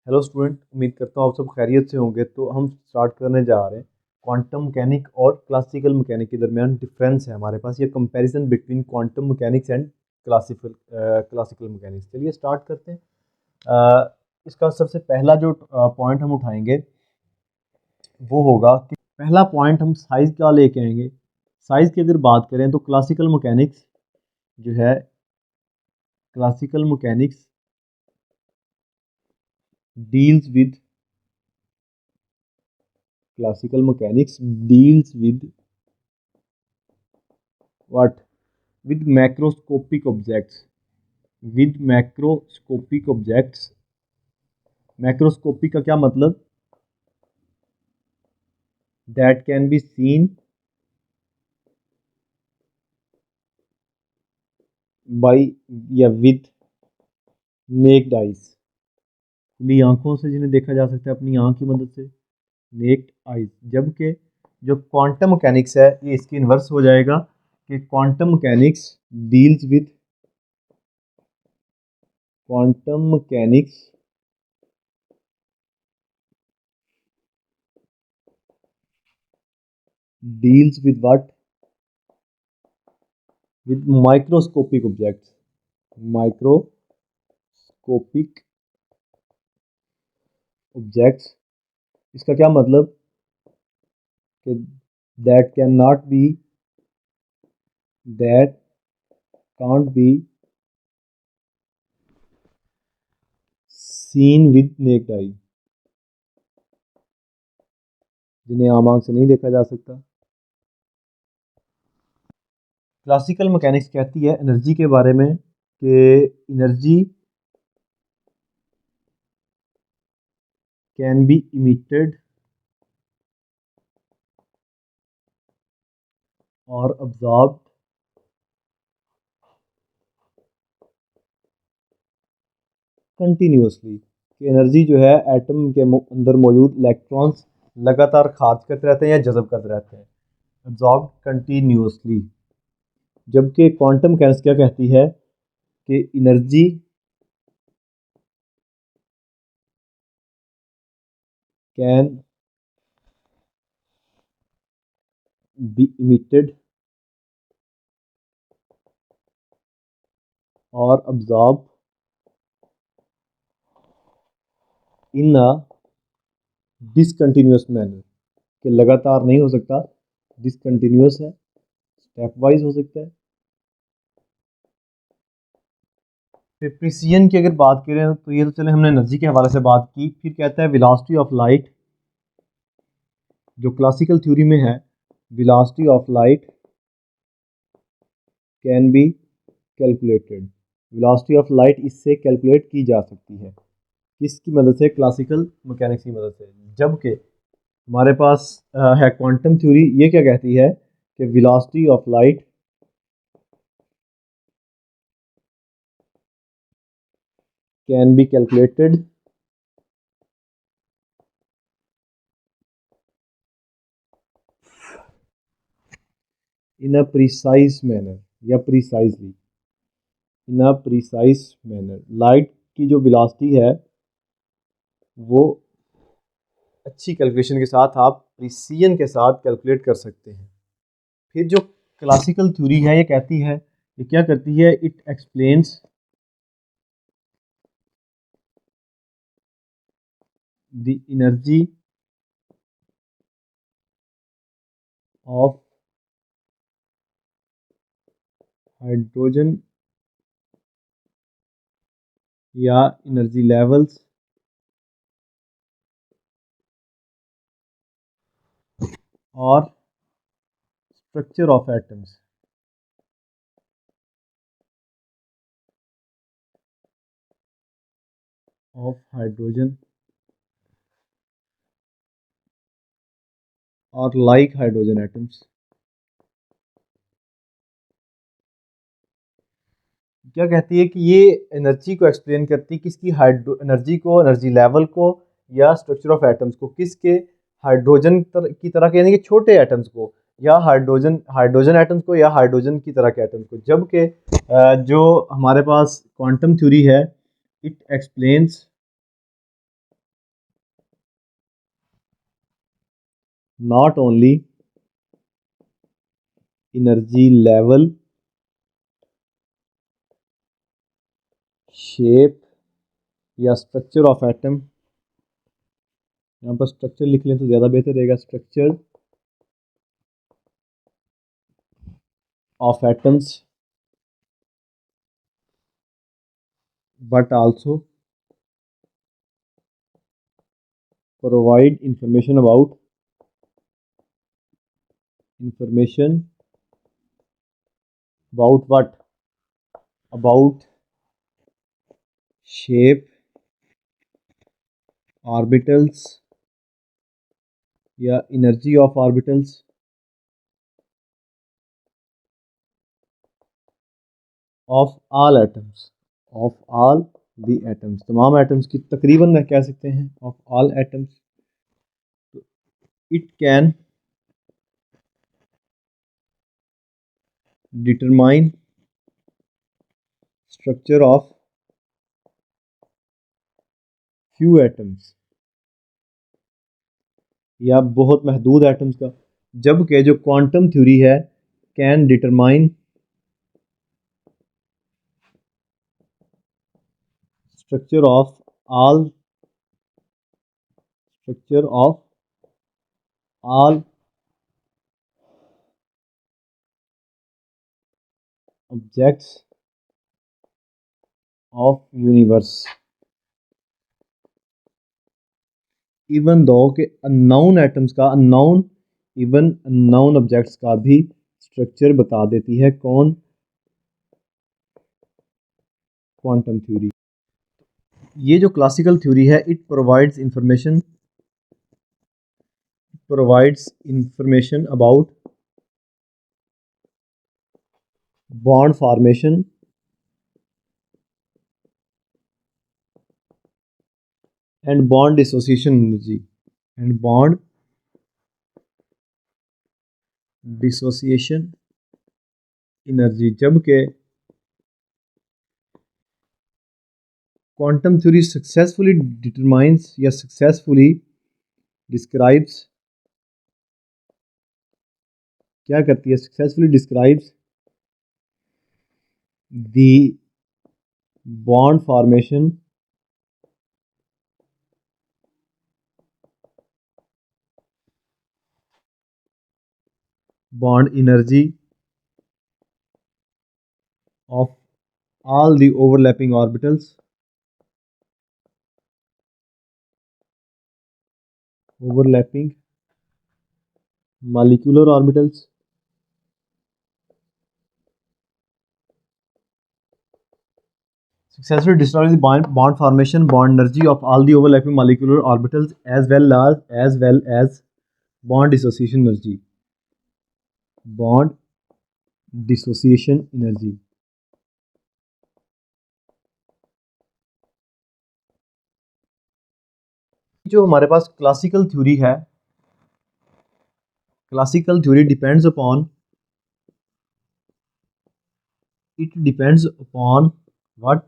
Hello student, उम्मीद करता हूँ आप सब खैरियत से होंगे। तो हम स्टार्ट करने जा रहे हैं क्वांटम मैकेनिक और क्लासिकल मैकेनिक के दरमियान डिफरेंस है हमारे पास, ये comparison between quantum mechanics and classical mechanics. चलिए स्टार्ट करते हैं। इसका सबसे पहला जो पॉइंट हम उठाएंगे वो होगा कि पहला पॉइंट हम साइज़ क्या लेके आएंगे। साइज़ की अगर बात करें तो क्लासिकल मैकेनिक्स जो है, classical mechanics deals with classical mechanics deals what with macroscopic objects, with macroscopic objects। Macroscopic का क्या मतलब? That can be seen by या विद नेक्ड आइज, खुली आंखों से जिन्हें देखा जा सकता है अपनी आंख की मदद से, नेक्ड आइज। जबकि जो क्वांटम मैकेनिक्स है ये इसकी इन्वर्स हो जाएगा कि quantum mechanics deals with quantum mechanics deals with what? With microscopic objects, microscopic objects। इसका क्या मतलब कि that cannot be, that can't be seen with naked eye, जिन्हें आम आंख से नहीं देखा जा सकता। क्लासिकल मैकेनिक्स कहती है एनर्जी के बारे में कि एनर्जी कैन बी इमिटेड और अब्जॉर्ब्ड कंटिन्यूसली, कि एनर्जी जो है एटम के अंदर मौजूद इलेक्ट्रॉन्स लगातार खारिज करते रहते हैं या जज़ब करते रहते हैं, अब्जॉर्ब कंटिन्यूसली। जबकि क्वांटम मैकेनिक्स क्या कहती है कि एनर्जी कैन बी इमिटेड और अब्जॉर्ब इन अ डिसकंटिन्यूस मैनर, कि लगातार नहीं हो सकता, डिसकंटिन्यूस है, स्टेप वाइज हो सकता है। फिर प्रिसिजन की अगर बात करें तो ये तो चले हमने एनर्जी के हवाले से बात की। फिर कहता है वेलोसिटी ऑफ लाइट, जो क्लासिकल थ्योरी में है, velocity of light can be calculated. Velocity of light इससे कैलकुलेट की जा सकती है, किसकी मदद से? क्लासिकल मैकेनिक्स की मदद से। जबकि हमारे पास है क्वांटम थ्योरी, ये क्या कहती है कि velocity of light can be calculated in a precise manner या precisely, in a precise manner. Light की जो वेलोसिटी है वो अच्छी कैलकुलेशन के साथ आप प्रिसीजन के साथ कैलकुलेट कर सकते हैं। फिर जो क्लासिकल थ्योरी है ये कहती है, ये क्या करती है? It explains the energy of hydrogen या एनर्जी लेवल्स और structure of atoms, of hydrogen और लाइक हाइड्रोजन एटम्स। क्या कहती है कि ये एनर्जी को एक्सप्लेन करती है, किसकी? हाइड्रो एनर्जी को, एनर्जी लेवल को या स्ट्रक्चर ऑफ एटम्स को। किसके? हाइड्रोजन की तरह के, यानी कि छोटे एटम्स को, या हाइड्रोजन हाइड्रोजन एटम्स को, या हाइड्रोजन की तरह के एटम्स को। जबकि जो हमारे पास क्वांटम थ्योरी है, it explains not only energy level, shape या स्ट्रक्चर ऑफ एटम, यहाँ पर स्ट्रक्चर लिख लें तो ज़्यादा बेहतर रहेगा, structure of atoms but also provide information about what, about shape, orbitals या energy of orbitals of all atoms, of all the atoms, तमाम atoms की तकरीबन कह सकते हैं, of all atoms. It can determine structure of few atoms या बहुत महदूद एटम्स का, जबकि जो क्वांटम थ्योरी है can determine structure of all objects of universe, even though के अननोन एटम्स का, इवन अननोन ऑब्जेक्ट्स का भी स्ट्रक्चर बता देती है कौन, क्वांटम थ्योरी. ये जो क्लासिकल थ्योरी है it provides information about bond formation and bond dissociation energy, जबकि क्वांटम थ्योरी सक्सेसफुली डिटरमाइंस या सक्सेसफुली डिस्क्राइब्स, क्या करती है, successfully describes the bond formation bond energy of all the overlapping molecular orbitals successfully destroys the bond formation, bond energy of all the overlapping molecular orbitals as well as bond dissociation energy. जो हमारे पास classical theory है, classical theory depends upon what,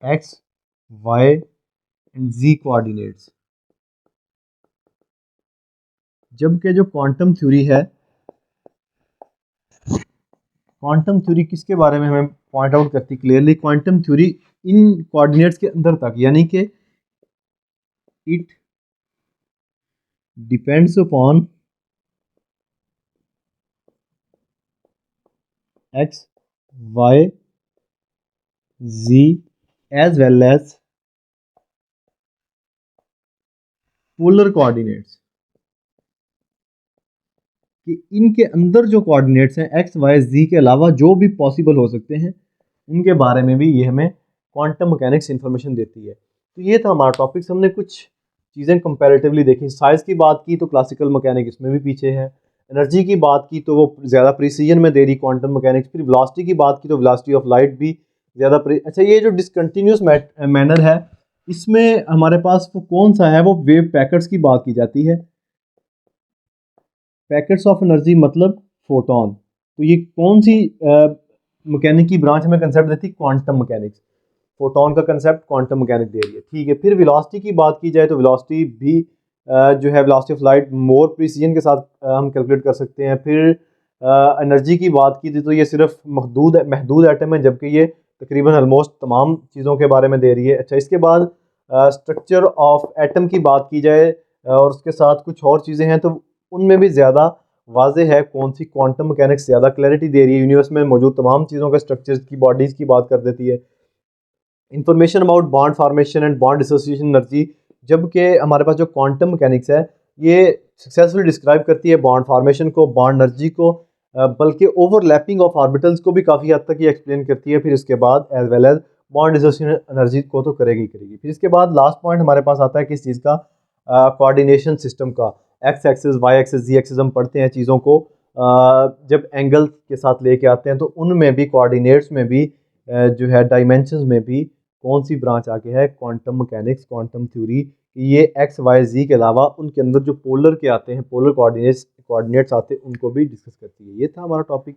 x, y and z coordinates, जबकि जो quantum theory है, quantum theory किसके बारे में हमें पॉइंट आउट करती clearly, quantum theory in coordinates के अंदर तक, यानी कि it depends upon x, y, z as well as polar coordinates, कि इनके अंदर जो कोऑर्डिनेट्स हैं x, y, z के अलावा जो भी पॉसिबल हो सकते हैं उनके बारे में भी ये हमें क्वांटम मैकेनिक्स इंफॉर्मेशन देती है. तो ये था हमारा टॉपिक्स, हमने कुछ चीज़ें कंपैरेटिवली देखी. साइज की बात की तो क्लासिकल मैकेनिक इसमें भी पीछे है, एनर्जी की बात की तो वो ज़्यादा प्रिसीजन में दे रही क्वांटम मैकेनिक्स, फिर वेलोसिटी की बात की तो वेलोसिटी ऑफ लाइट भी ज़्यादा अच्छा. ये जो डिसकंटिन्यूस मैनर है इसमें हमारे पास वो कौन सा है, वो वेव पैकेट्स की बात की जाती है. पैकेट्स ऑफ एनर्जी मतलब फोटोन. तो ये कौन सी मैकेनिक की ब्रांच हमें कंसेप्ट देती है, क्वांटम मैकेनिक्स. फोटोन का कंसेप्ट क्वांटम मैकेनिक दे रही है, ठीक है. फिर वेलोसिटी की बात की जाए तो वेलोसिटी भी जो है velocity of light more precision के साथ हम कैलकुलेट कर सकते हैं। फिर एनर्जी की बात की थी तो ये सिर्फ महदूद एटम है, जबकि ये तकरीबन ऑलमोस्ट तमाम चीज़ों के बारे में दे रही है। अच्छा, इसके बाद स्ट्रक्चर ऑफ एटम की बात की जाए और उसके साथ कुछ और चीज़ें हैं, तो उनमें भी ज़्यादा वाज़े है कौन सी क्वांटम मैकेनिक्स ज़्यादा क्लैरिटी दे रही है, यूनिवर्स में मौजूद तमाम चीज़ों के स्ट्रक्चर्स की बॉडीज़ की बात कर देती है। Information about bond formation and bond dissociation energy, जबकि हमारे पास जो क्वांटम मैकेनिक्स है ये सक्सेसफुली डिस्क्राइब करती है बॉन्ड फार्मेशन को, बॉन्ड एनर्जी को, बल्कि ओवरलैपिंग ऑफ ऑर्बिटल्स को भी काफ़ी हद तक ये एक्सप्लेन करती है। फिर इसके बाद as well as bond dissociation energy को तो करेगी ही करेगी। फिर इसके बाद लास्ट पॉइंट हमारे पास आता है किस चीज़ का, कोऑर्डिनेशन सिस्टम का। एक्स एक्सिस, वाई एक्सिस, जी एक्सिस हम पढ़ते हैं चीज़ों को जब एंगल के साथ लेके आते हैं, तो उनमें भी कोऑर्डिनेट्स में भी जो है डायमेंशंस में भी कौन सी ब्रांच आके है, क्वांटम मैकेनिक्स, क्वांटम थ्योरी। ये एक्स वाई जी के अलावा उनके अंदर जो पोलर के आते हैं, पोलर कोऑर्डिनेट्स आते हैं, उनको भी डिस्कस करती है। ये था हमारा टॉपिक।